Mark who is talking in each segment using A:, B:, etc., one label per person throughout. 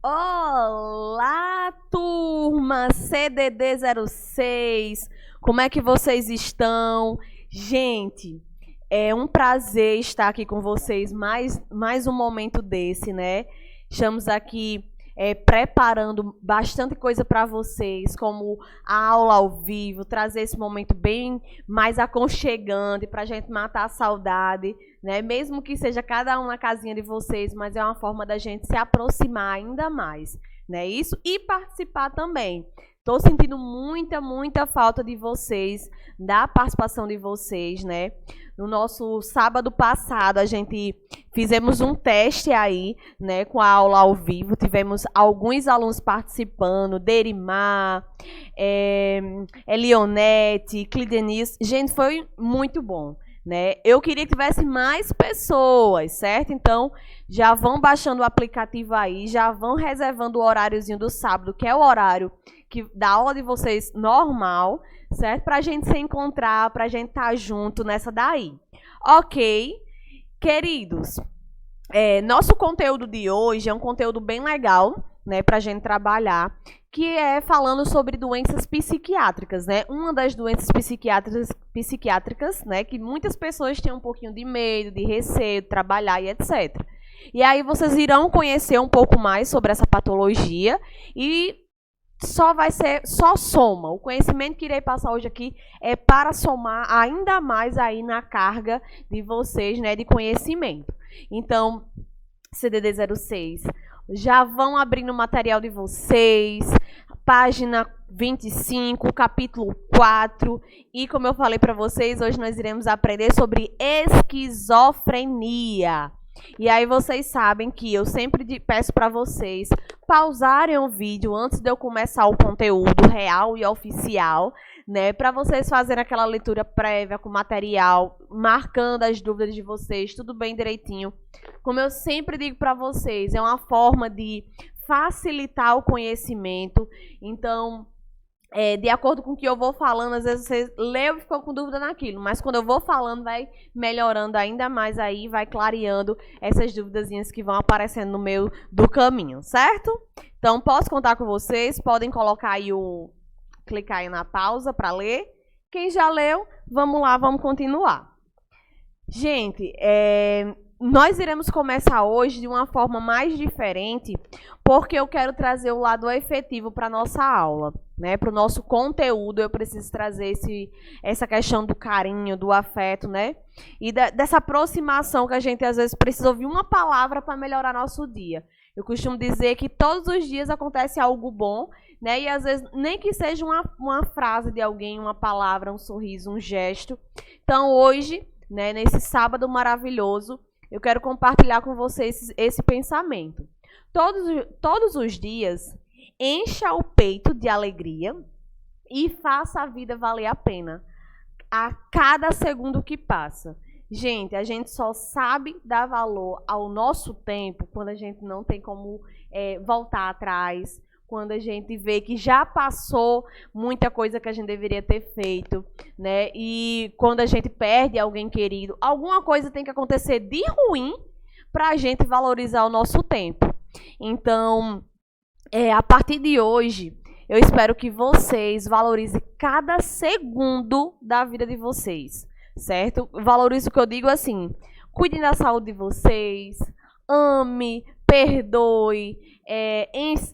A: Olá, turma CDD06, como é que vocês estão? Gente, é um prazer estar aqui com vocês mais um momento desse, né? Estamos aqui preparando bastante coisa para vocês, como a aula ao vivo, trazer esse momento bem mais aconchegante para a gente matar a saudade, né? Mesmo que seja cada um na casinha de vocês, mas é uma forma da gente se aproximar ainda mais, né? Isso e participar também. Estou sentindo muita falta de vocês, da participação de vocês, né? No nosso sábado passado, a gente fizemos um teste aí, né, com a aula ao vivo. Tivemos alguns alunos participando, Derimar, Elionete, Clidenice. Gente, foi muito bom, né? Eu queria que tivesse mais pessoas, certo? Então, já vão baixando o aplicativo aí, já vão reservando o horáriozinho do sábado, que é o horário da aula de vocês normal, certo? Para a gente se encontrar, para a gente estar junto nessa daí. Ok, queridos, nosso conteúdo de hoje é um conteúdo bem legal, né, para a gente trabalhar, que é falando sobre doenças psiquiátricas, né? Uma das doenças psiquiátricas, né, que muitas pessoas têm um pouquinho de medo, de receio de trabalhar e etc. E aí vocês irão conhecer um pouco mais sobre essa patologia e só soma. O conhecimento que irei passar hoje aqui é para somar ainda mais aí na carga de vocês, né, de conhecimento. Então, CDD06, já vão abrindo o material de vocês, página 25, capítulo 4, e como eu falei para vocês, hoje nós iremos aprender sobre esquizofrenia. E aí vocês sabem que eu sempre peço para vocês pausarem o vídeo antes de eu começar o conteúdo real e oficial, né, para vocês fazerem aquela leitura prévia com material, marcando as dúvidas de vocês, tudo bem direitinho. Como eu sempre digo para vocês, é uma forma de facilitar o conhecimento. Então, de acordo com o que eu vou falando, às vezes você leu e ficou com dúvida naquilo, mas quando eu vou falando, vai melhorando ainda mais aí, vai clareando essas duvidazinhas que vão aparecendo no meio do caminho, certo? Então, posso contar com vocês, podem colocar aí clicar aí na pausa para ler. Quem já leu, vamos lá, vamos continuar. Gente, nós iremos começar hoje de uma forma mais diferente, porque eu quero trazer o lado efetivo para a nossa aula, né? Para o nosso conteúdo, eu preciso trazer essa questão do carinho, do afeto, né? E dessa aproximação que a gente, às vezes, precisa ouvir uma palavra para melhorar nosso dia. Eu costumo dizer que todos os dias acontece algo bom, né? E, às vezes, nem que seja uma frase de alguém, uma palavra, um sorriso, um gesto. Então, hoje, né, nesse sábado maravilhoso, eu quero compartilhar com vocês esse pensamento. Todos os dias, encha o peito de alegria e faça a vida valer a pena a cada segundo que passa. Gente, a gente só sabe dar valor ao nosso tempo quando a gente não tem como voltar atrás, quando a gente vê que já passou muita coisa que a gente deveria ter feito, né? E quando a gente perde alguém querido, alguma coisa tem que acontecer de ruim para a gente valorizar o nosso tempo. Então, a partir de hoje, eu espero que vocês valorizem cada segundo da vida de vocês, certo? Valorize o que eu digo assim, cuidem da saúde de vocês, ame, perdoe,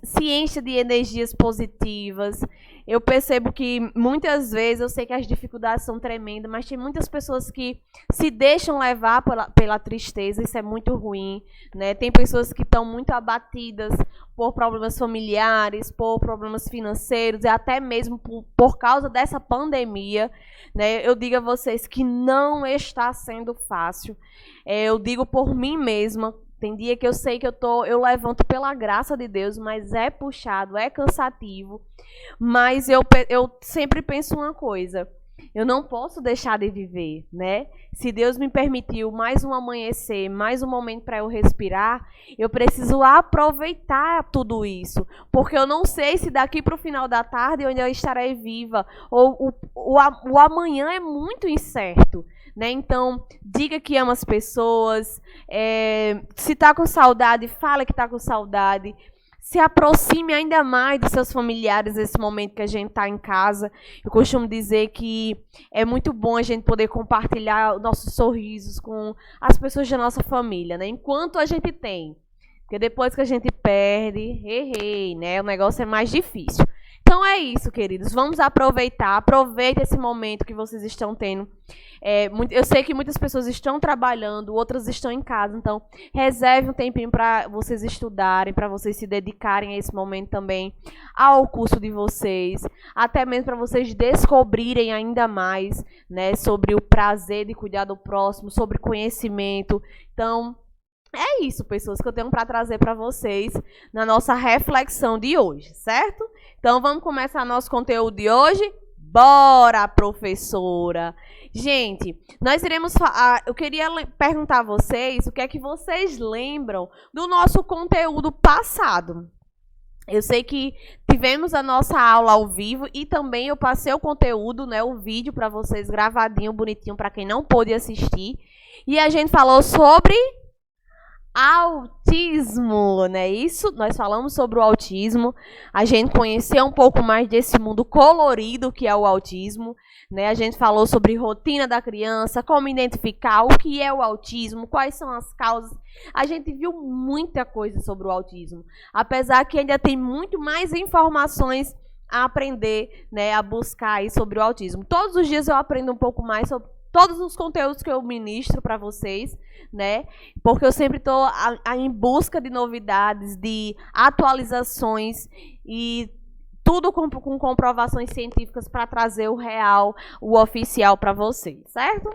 A: se encha de energias positivas. Eu percebo que muitas vezes, eu sei que as dificuldades são tremendas, mas tem muitas pessoas que se deixam levar pela tristeza, isso é muito ruim, né? Tem pessoas que estão muito abatidas por problemas familiares, por problemas financeiros e até mesmo por causa dessa pandemia, né? Eu digo a vocês que não está sendo fácil. Eu digo por mim mesma. Tem dia que eu sei que eu levanto pela graça de Deus, mas é puxado, é cansativo. Mas eu sempre penso uma coisa, eu não posso deixar de viver, né? Se Deus me permitiu mais um amanhecer, mais um momento para eu respirar, eu preciso aproveitar tudo isso. Porque eu não sei se daqui para o final da tarde eu ainda estarei viva, ou o amanhã é muito incerto. Né? Então, diga que ama as pessoas, se está com saudade, fala que está com saudade. se aproxime ainda mais dos seus familiares nesse momento que a gente está em casa. Eu costumo dizer que é muito bom a gente poder compartilhar nossos sorrisos com as pessoas da nossa família, né? Enquanto a gente tem. Porque depois que a gente perde, né? O negócio é mais difícil. Então é isso, queridos. Vamos aproveitar. Aproveite esse momento que vocês estão tendo. Eu sei que muitas pessoas estão trabalhando, outras estão em casa. Então, reserve um tempinho para vocês estudarem, para vocês se dedicarem a esse momento também ao curso de vocês. Até mesmo para vocês descobrirem ainda mais, né, sobre o prazer de cuidar do próximo, sobre conhecimento. Então, é isso, pessoas, que eu tenho para trazer para vocês na nossa reflexão de hoje, certo? Então, vamos começar nosso conteúdo de hoje? Bora, professora! Gente, nós iremos falar. Eu queria perguntar a vocês o que é que vocês lembram do nosso conteúdo passado. Eu sei que tivemos a nossa aula ao vivo e também eu passei o conteúdo, né, o vídeo para vocês gravadinho, bonitinho, para quem não pôde assistir. E a gente falou sobre autismo, né? Isso, nós falamos sobre o autismo, a gente conheceu um pouco mais desse mundo colorido que é o autismo, né? A gente falou sobre rotina da criança, como identificar o que é o autismo, quais são as causas. A gente viu muita coisa sobre o autismo, apesar que ainda tem muito mais informações a aprender, né? A buscar aí sobre o autismo. Todos os dias eu aprendo um pouco mais sobre todos os conteúdos que eu ministro para vocês, né? Porque eu sempre estou em busca de novidades, de atualizações e tudo com comprovações científicas para trazer o real, o oficial para vocês, certo?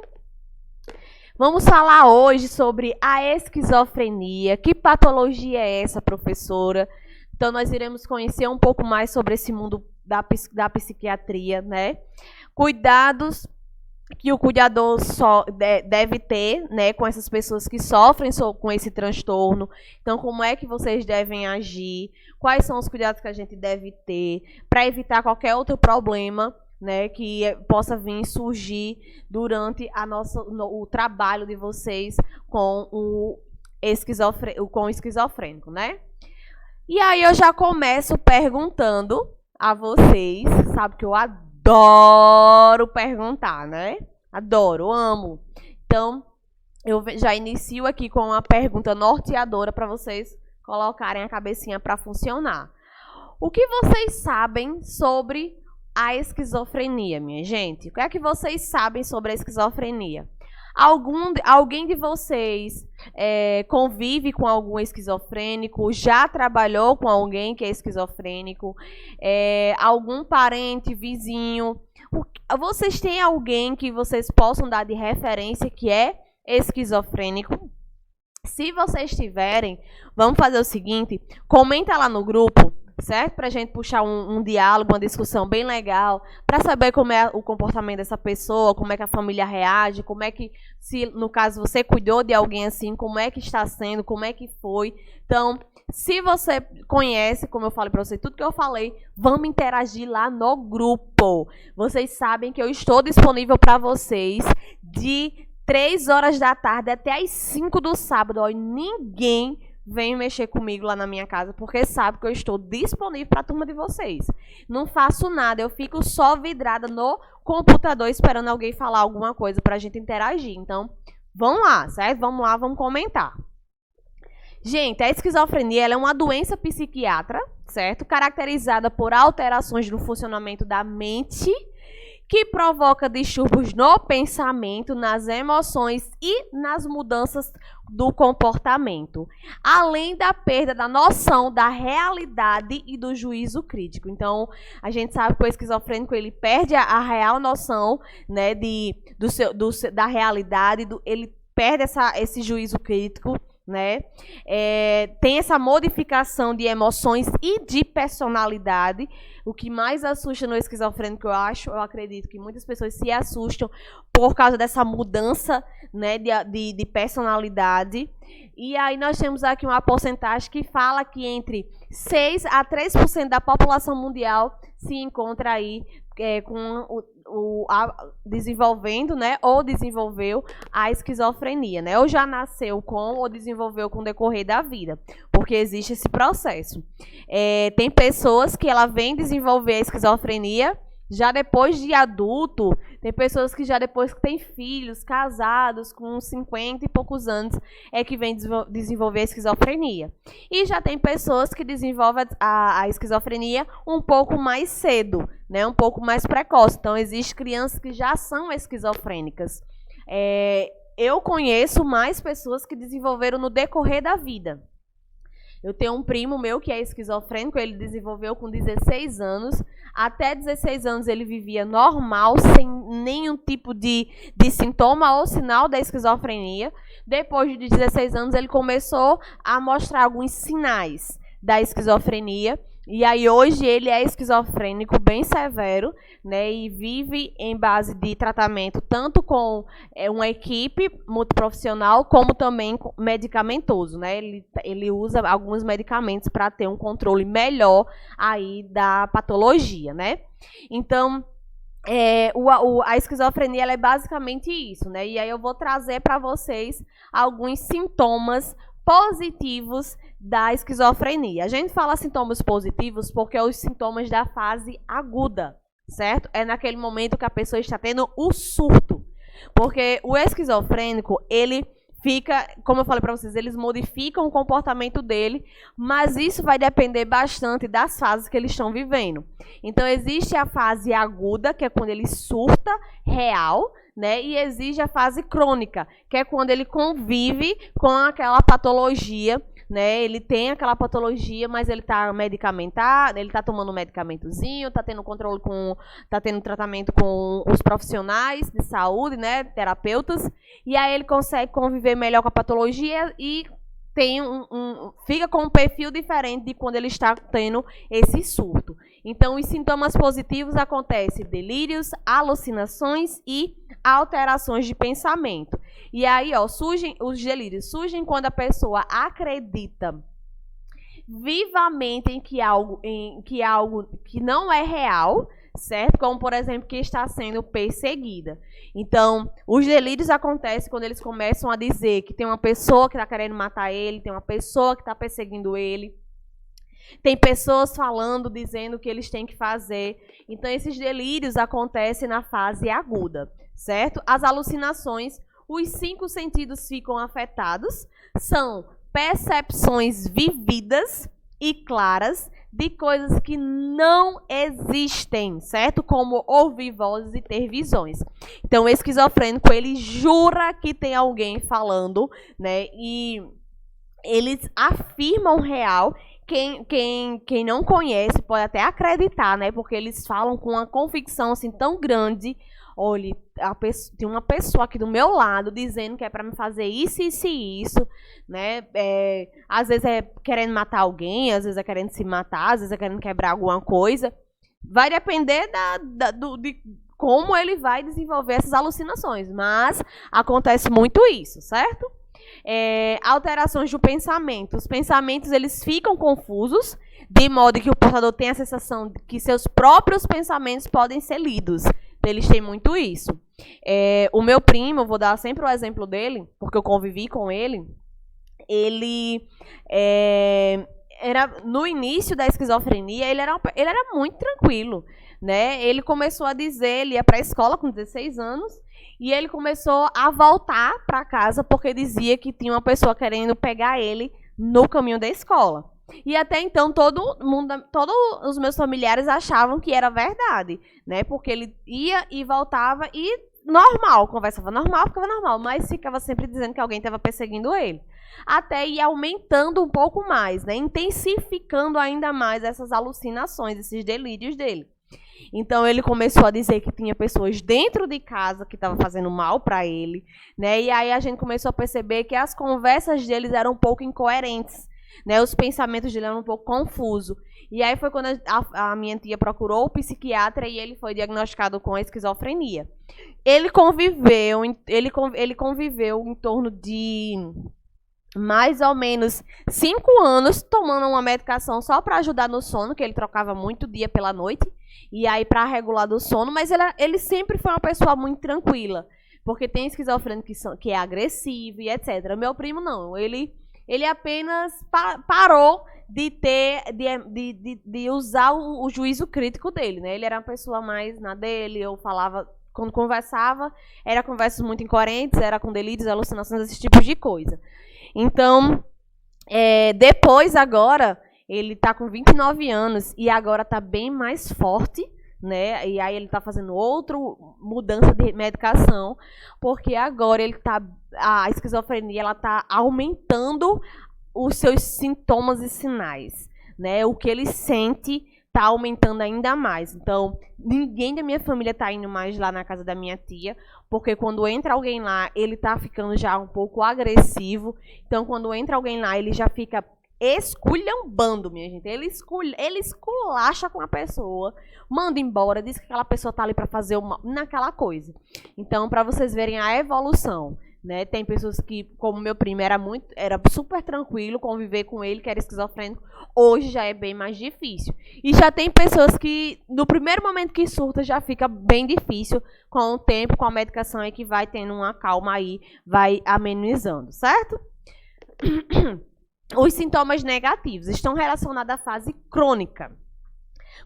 A: Vamos falar hoje sobre a esquizofrenia. Que patologia é essa, professora? Então, nós iremos conhecer um pouco mais sobre esse mundo da psiquiatria, né? Cuidados que o cuidador deve ter, né, com essas pessoas que sofrem com esse transtorno. Então, como é que vocês devem agir? Quais são os cuidados que a gente deve ter para evitar qualquer outro problema, né, que possa vir surgir durante o trabalho de vocês com o esquizofrênico, né? E aí eu já começo perguntando a vocês, sabe que eu adoro perguntar, né? Adoro, amo. Então, eu já inicio aqui com uma pergunta norteadora para vocês colocarem a cabecinha para funcionar. O que vocês sabem sobre a esquizofrenia, minha gente? O que é que vocês sabem sobre a esquizofrenia? Alguém de vocês convive com algum esquizofrênico? Já trabalhou com alguém que é esquizofrênico? Algum parente, vizinho? Vocês têm alguém que vocês possam dar de referência que é esquizofrênico? Se vocês tiverem, vamos fazer o seguinte, comenta lá no grupo, certo? Para a gente puxar um diálogo, uma discussão bem legal, para saber como é o comportamento dessa pessoa, como é que a família reage, como é que, se no caso você cuidou de alguém assim, como é que está sendo, como é que foi. Então, se você conhece, como eu falei para vocês, tudo que eu falei, vamos interagir lá no grupo. Vocês sabem que eu estou disponível para vocês de 3 horas da tarde até as 5 do sábado. Ó, ninguém vem mexer comigo lá na minha casa, porque sabe que eu estou disponível para a turma de vocês. Não faço nada, eu fico só vidrada no computador esperando alguém falar alguma coisa para a gente interagir. Então, vamos lá, certo? Vamos lá, vamos comentar. Gente, a esquizofrenia ela é uma doença psiquiátrica, certo? Caracterizada por alterações no funcionamento da mente, que provoca distúrbios no pensamento, nas emoções e nas mudanças do comportamento, além da perda da noção da realidade e do juízo crítico. Então, a gente sabe que o esquizofrênico ele perde a real noção, né, da realidade, ele perde esse juízo crítico, né? Tem essa modificação de emoções e de personalidade. O que mais assusta no esquizofrênico, eu acredito que muitas pessoas se assustam por causa dessa mudança, né, de personalidade. E aí nós temos aqui uma porcentagem que fala que entre 6 a 3% da população mundial se encontra aí desenvolvendo, né, ou desenvolveu a esquizofrenia, né, ou já nasceu com ou desenvolveu com o decorrer da vida, porque existe esse processo. Tem pessoas que ela vem desenvolver a esquizofrenia já depois de adulto, tem pessoas que já depois que têm filhos, casados, com 50 e poucos anos, é que vem desenvolver a esquizofrenia. E já tem pessoas que desenvolvem a esquizofrenia um pouco mais cedo, né, um pouco mais precoce. Então, existem crianças que já são esquizofrênicas. Eu conheço mais pessoas que desenvolveram no decorrer da vida. Eu tenho um primo meu que é esquizofrênico, ele desenvolveu com 16 anos. Até 16 anos ele vivia normal, sem nenhum tipo de sintoma ou sinal da esquizofrenia. Depois de 16 anos ele começou a mostrar alguns sinais da esquizofrenia. E aí hoje ele é esquizofrênico bem severo, né, e vive em base de tratamento tanto com uma equipe multiprofissional como também medicamentoso, né? Ele usa alguns medicamentos para ter um controle melhor aí da patologia, né? Então, a esquizofrenia ela é basicamente isso, né? E aí eu vou trazer para vocês alguns sintomas positivos da esquizofrenia. A gente fala sintomas positivos porque é os sintomas da fase aguda, certo? É naquele momento que a pessoa está tendo o surto. Porque o esquizofrênico, ele fica, como eu falei para vocês, eles modificam o comportamento dele, mas isso vai depender bastante das fases que eles estão vivendo. Então, existe a fase aguda, que é quando ele surta real, né? E existe a fase crônica, que é quando ele convive com aquela patologia, né? Ele tem aquela patologia, mas ele está medicamentado, ele está tomando um medicamentozinho, está tendo controle está tendo tratamento com os profissionais de saúde, né? Terapeutas, e aí ele consegue conviver melhor com a patologia e tem fica com um perfil diferente de quando ele está tendo esse surto. Então, os sintomas positivos acontecem delírios, alucinações e alterações de pensamento. E aí, os delírios surgem quando a pessoa acredita vivamente em que algo que não é real, certo? Como, por exemplo, que está sendo perseguida. Então, os delírios acontecem quando eles começam a dizer que tem uma pessoa que está querendo matar ele, tem uma pessoa que está perseguindo ele, tem pessoas falando, dizendo o que eles têm que fazer. Então, esses delírios acontecem na fase aguda, certo? As alucinações, os 5 sentidos ficam afetados, são percepções vividas e claras de coisas que não existem, certo? Como ouvir vozes e ter visões. Então, o esquizofrênico, ele jura que tem alguém falando, né? E eles afirmam real. Quem não conhece pode até acreditar, né? Porque eles falam com uma convicção assim tão grande. Olha, tem uma pessoa aqui do meu lado dizendo que é para me fazer isso, isso e isso, né? Às vezes é querendo matar alguém, às vezes é querendo se matar, às vezes é querendo quebrar alguma coisa. Vai depender de como ele vai desenvolver essas alucinações, mas acontece muito isso, certo? Alterações do pensamento. Os pensamentos eles ficam confusos, de modo que o portador tem a sensação de que seus próprios pensamentos podem ser lidos. Eles têm muito isso. O meu primo, vou dar sempre o exemplo dele, porque eu convivi com ele. Ele era no início da esquizofrenia, ele era muito tranquilo, né? Ele começou a dizer, ele ia para a escola com 16 anos, e ele começou a voltar para casa porque dizia que tinha uma pessoa querendo pegar ele no caminho da escola. E até então todos os meus familiares achavam que era verdade, né? Porque ele ia e voltava e normal, conversava normal, ficava normal, mas ficava sempre dizendo que alguém estava perseguindo ele. Até ir aumentando um pouco mais, né? Intensificando ainda mais essas alucinações, esses delírios dele. Então ele começou a dizer que tinha pessoas dentro de casa que estavam fazendo mal para ele, né? E aí a gente começou a perceber que as conversas deles eram um pouco incoerentes, né? Os pensamentos dele eram um pouco confusos. E aí foi quando a minha tia procurou o psiquiatra e ele foi diagnosticado com esquizofrenia. Ele conviveu em torno de mais ou menos 5 anos tomando uma medicação só para ajudar no sono, que ele trocava muito dia pela noite. E aí, para regular do sono, mas ele sempre foi uma pessoa muito tranquila. Porque tem esquizofrênico que é agressivo e etc. Meu primo não. Ele apenas parou de usar o juízo crítico dele, né? Ele era uma pessoa mais na dele, eu falava, quando conversava, era conversas muito incoerentes, era com delírios, alucinações, esse tipo de coisa. Então, depois agora, ele tá com 29 anos e agora tá bem mais forte, né? E aí ele tá fazendo outra mudança de medicação, porque agora a esquizofrenia ela tá aumentando os seus sintomas e sinais, né? O que ele sente tá aumentando ainda mais. Então, ninguém da minha família tá indo mais lá na casa da minha tia, porque quando entra alguém lá, ele tá ficando já um pouco agressivo. Então, quando entra alguém lá, ele já fica esculhambando, minha gente. Ele esculacha com a pessoa, manda embora, diz que aquela pessoa tá ali para fazer naquela coisa. Então, para vocês verem a evolução, né? Tem pessoas que, como meu primo, era super tranquilo conviver com ele, que era esquizofrênico. Hoje já é bem mais difícil. E já tem pessoas que, no primeiro momento que surta, já fica bem difícil. Com o tempo, com a medicação, é que vai tendo uma calma aí, vai amenizando, certo? Os sintomas negativos estão relacionados à fase crônica.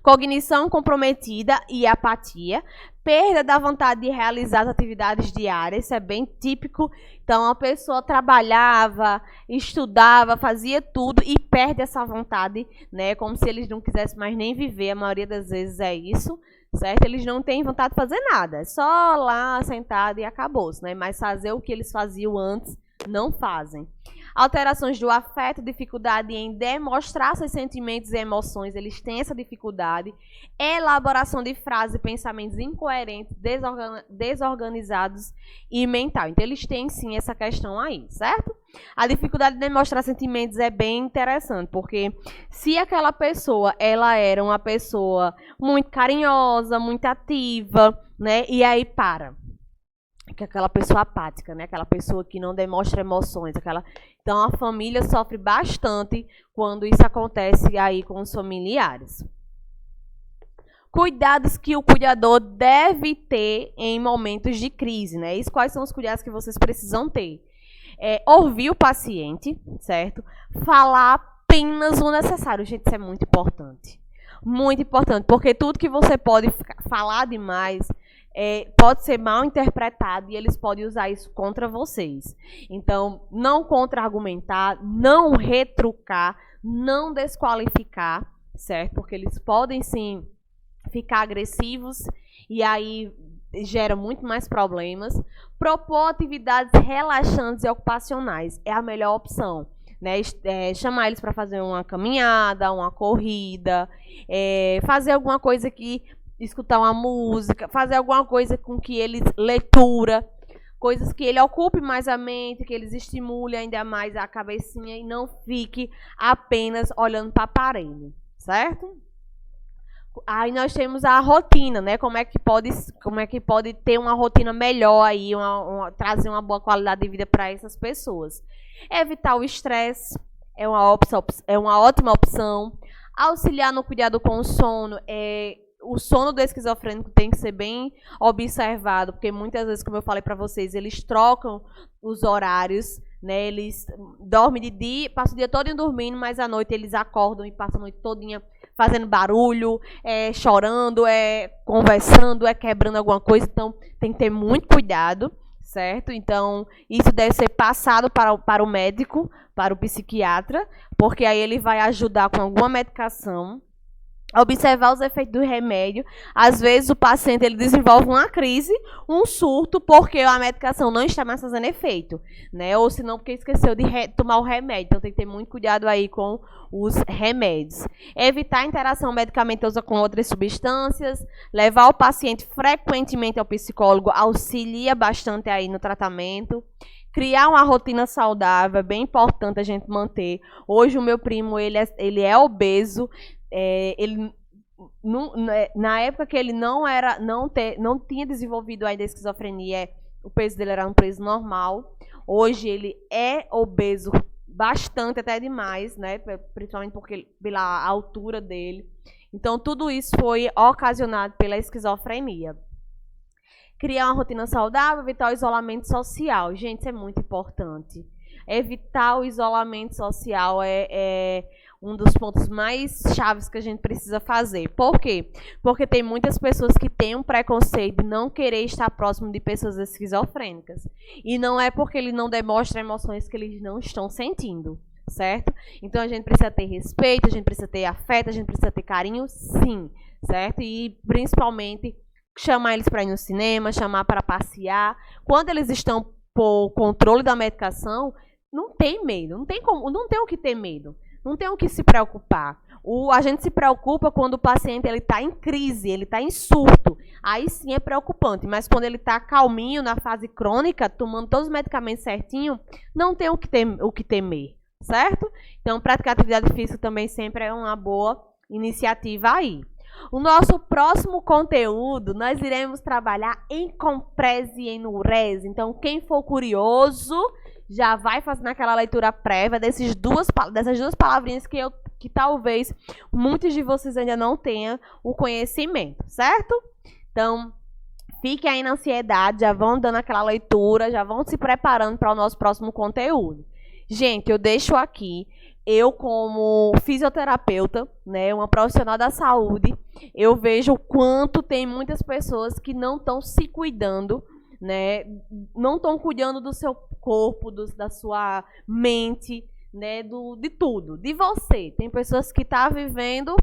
A: Cognição comprometida e apatia, perda da vontade de realizar as atividades diárias, isso é bem típico. Então, a pessoa trabalhava, estudava, fazia tudo e perde essa vontade, né? Como se eles não quisessem mais nem viver, a maioria das vezes é isso, certo? Eles não têm vontade de fazer nada, é só lá sentado e acabou-se, né? Mas fazer o que eles faziam antes, não fazem. Alterações do afeto, dificuldade em demonstrar seus sentimentos e emoções, eles têm essa dificuldade. Elaboração de frases e pensamentos incoerentes, desorganizados e mental. Então, eles têm sim essa questão aí, certo? A dificuldade de demonstrar sentimentos é bem interessante, porque se aquela pessoa, ela era uma pessoa muito carinhosa, muito ativa, né? E aí que aquela pessoa apática, né? Aquela pessoa que não demonstra emoções, Então a família sofre bastante quando isso acontece aí com os familiares. Cuidados que o cuidador deve ter em momentos de crise, né? Quais são os cuidados que vocês precisam ter? Ouvir o paciente, certo? Falar apenas o necessário. Gente, isso é muito importante. Muito importante, porque tudo que você pode falar demais pode ser mal interpretado e eles podem usar isso contra vocês. Então, não contra-argumentar, não retrucar, não desqualificar, certo? Porque eles podem, sim, ficar agressivos e aí gera muito mais problemas. Propor atividades relaxantes e ocupacionais é a melhor opção. Né? Chamar eles para fazer uma caminhada, uma corrida, fazer alguma coisa que escutar uma música, fazer alguma coisa com que eles leitura, coisas que ele ocupe mais a mente, que eles estimulem ainda mais a cabecinha e não fique apenas olhando para a parede, certo? Aí nós temos a rotina, né? Como é que pode ter uma rotina melhor aí, trazer uma boa qualidade de vida para essas pessoas. Evitar o estresse é uma ótima opção. Auxiliar no cuidado com o sono o sono do esquizofrênico tem que ser bem observado, porque muitas vezes, como eu falei para vocês, eles trocam os horários, né? Eles dormem de dia, passam o dia todo dormindo, mas à noite eles acordam e passam a noite todinha fazendo barulho, chorando, conversando, quebrando alguma coisa. Então, tem que ter muito cuidado, certo? Então, isso deve ser passado para o médico, para o psiquiatra, porque aí ele vai ajudar com alguma medicação. Observar os efeitos do remédio. Às vezes o paciente ele desenvolve uma crise, um surto, porque a medicação não está mais fazendo efeito, né? Ou se não, porque esqueceu de tomar o remédio. Então tem que ter muito cuidado aí com os remédios. Evitar a interação medicamentosa com outras substâncias. Levar o paciente frequentemente ao psicólogo auxilia bastante aí no tratamento. Criar uma rotina saudável, é bem importante a gente manter. Hoje o meu primo ele é obeso. Ele na época que ele não tinha desenvolvido ainda a esquizofrenia, o peso dele era um peso normal. Hoje ele é obeso bastante, até demais, né? Principalmente pela altura dele. Então, tudo isso foi ocasionado pela esquizofrenia. Criar uma rotina saudável, evitar o isolamento social. Gente, isso é muito importante. Evitar o isolamento social é um dos pontos mais chaves que a gente precisa fazer. Por quê? Porque tem muitas pessoas que têm um preconceito de não querer estar próximo de pessoas esquizofrênicas. E não é porque ele não demonstra emoções que eles não estão sentindo, certo? Então a gente precisa ter respeito, a gente precisa ter afeto, a gente precisa ter carinho, sim, certo? E principalmente chamar eles para ir no cinema, chamar para passear. Quando eles estão por controle da medicação, não tem medo, não tem o que ter medo. Não tem o que se preocupar. A gente se preocupa quando o paciente está em crise, ele está em surto. Aí sim é preocupante. Mas quando ele está calminho, na fase crônica, tomando todos os medicamentos certinho, não tem o que temer, certo? Então, praticar atividade física também sempre é uma boa iniciativa aí. O nosso próximo conteúdo, nós iremos trabalhar em comprese e em urese. Então, quem for curioso, já vai fazendo aquela leitura prévia dessas duas palavrinhas que talvez muitos de vocês ainda não tenham o conhecimento, certo? Então, fiquem aí na ansiedade, já vão dando aquela leitura, já vão se preparando para o nosso próximo conteúdo. Gente, eu deixo aqui, eu como fisioterapeuta, né, uma profissional da saúde, eu vejo o quanto tem muitas pessoas que não estão se cuidando, né, não estão cuidando do seu corpo, da sua mente, né, de tudo, de você. Tem pessoas que estão vivendo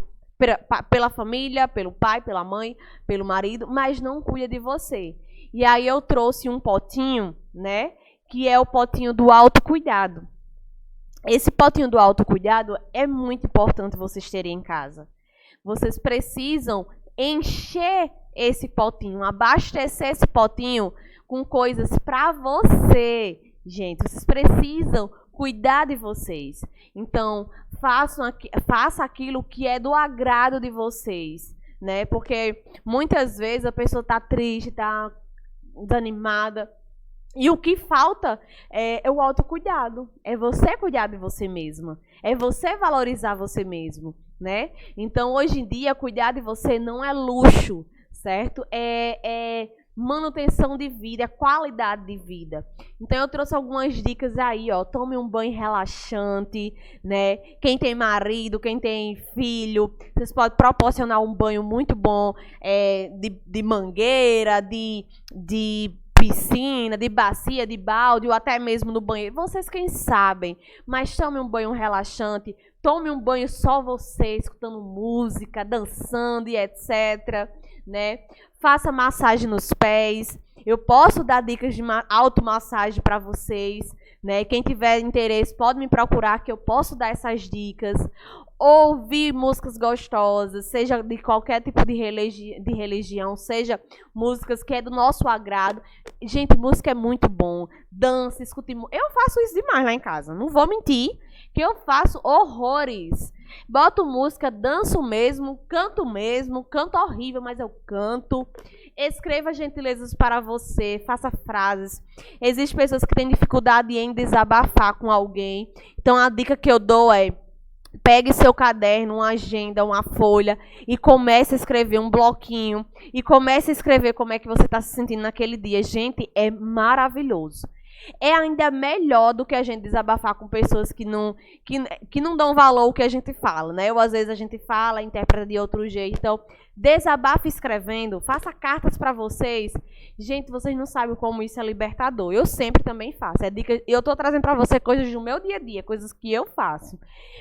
A: pela família, pelo pai, pela mãe, pelo marido, mas não cuida de você. E aí eu trouxe um potinho, né, que é o potinho do autocuidado. Esse potinho do autocuidado é muito importante vocês terem em casa. Vocês precisam encher esse potinho, abastecer esse potinho com coisas para você. Gente, vocês precisam cuidar de vocês. Então, faça aquilo que é do agrado de vocês, né? Porque muitas vezes a pessoa está triste, está desanimada. E o que falta é o autocuidado. É você cuidar de você mesma. É você valorizar você mesmo, né? Então, hoje em dia, cuidar de você não é luxo, certo? É manutenção de vida, é qualidade de vida. Então, eu trouxe algumas dicas aí, ó. Tome um banho relaxante, né? Quem tem marido, quem tem filho, vocês podem proporcionar um banho muito bom de mangueira, de piscina, de bacia, de balde, ou até mesmo no banheiro. Vocês quem sabem, mas tome um banho relaxante, tome um banho só você, escutando música, dançando e etc, né? Faça massagem nos pés. Eu posso dar dicas de automassagem para vocês, né? Quem tiver interesse pode me procurar que eu posso dar essas dicas. Ouvir músicas gostosas, seja de qualquer tipo de religião, seja músicas que é do nosso agrado. Gente, música é muito bom. Dança, escute. Eu faço isso demais lá em casa, não vou mentir, que eu faço horrores. Boto música, danço mesmo, canto horrível, mas eu canto. Escreva gentilezas para você, faça frases. Existem pessoas que têm dificuldade em desabafar com alguém. Então, a dica que eu dou é: pegue seu caderno, uma agenda, uma folha e comece a escrever um bloquinho. E comece a escrever como é que você está se sentindo naquele dia. Gente, é maravilhoso. É ainda melhor do que a gente desabafar com pessoas que não dão valor ao que a gente fala, né? Ou às vezes a gente fala, interpreta de outro jeito. Então, desabafe escrevendo, faça cartas para vocês. Gente, vocês não sabem como isso é libertador. Eu sempre também faço. Eu estou trazendo para você coisas do meu dia a dia, coisas que eu faço.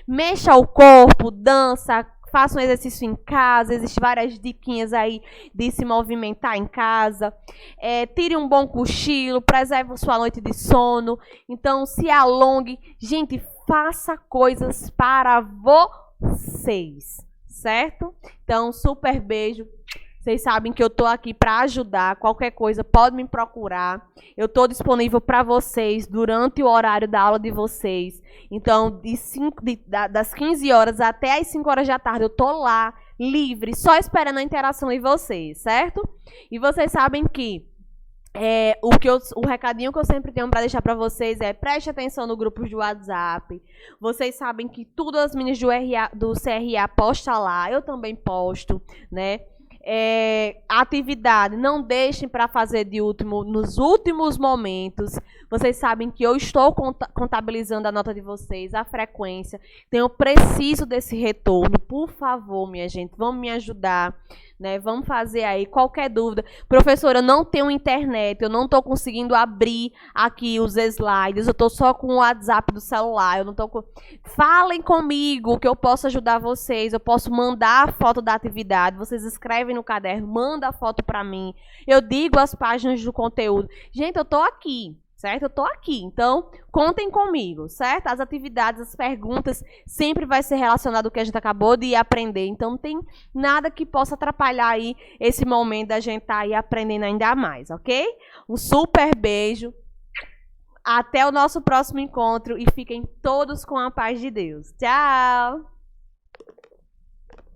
A: Mexa o corpo, dança, faça um exercício em casa. Existem várias diquinhas aí de se movimentar em casa. Tire um bom cochilo, preserve sua noite de sono. Então, se alongue. Gente, faça coisas para vocês, certo? Então, super beijo. Vocês sabem que eu estou aqui para ajudar. Qualquer coisa, pode me procurar. Eu estou disponível para vocês durante o horário da aula de vocês. Então, das 15 horas até as 5 horas da tarde, eu estou lá, livre, só esperando a interação de vocês, certo? E vocês sabem que O recadinho que eu sempre tenho para deixar para vocês é: preste atenção no grupo de WhatsApp. Vocês sabem que tudo as meninas do CRA posta lá, eu também posto, né? Atividade, não deixem para fazer nos últimos momentos. Vocês sabem que eu estou contabilizando a nota de vocês, a frequência. Então eu preciso desse retorno. Por favor, minha gente, vamos me ajudar, né? Vamos fazer aí. Qualquer dúvida, professora, eu não tenho internet, eu não estou conseguindo abrir aqui os slides, eu estou só com o WhatsApp do celular, eu não estou com... Falem comigo que eu posso ajudar vocês, eu posso mandar a foto da atividade, vocês escrevem no caderno, manda a foto para mim, eu digo as páginas do conteúdo. Gente, eu estou aqui, certo? Eu estou aqui, então contem comigo, certo? As atividades, as perguntas, sempre vai ser relacionado ao que a gente acabou de aprender, então não tem nada que possa atrapalhar aí esse momento da gente estar aí aprendendo ainda mais, ok? Um super beijo, até o nosso próximo encontro e fiquem todos com a paz de Deus. Tchau!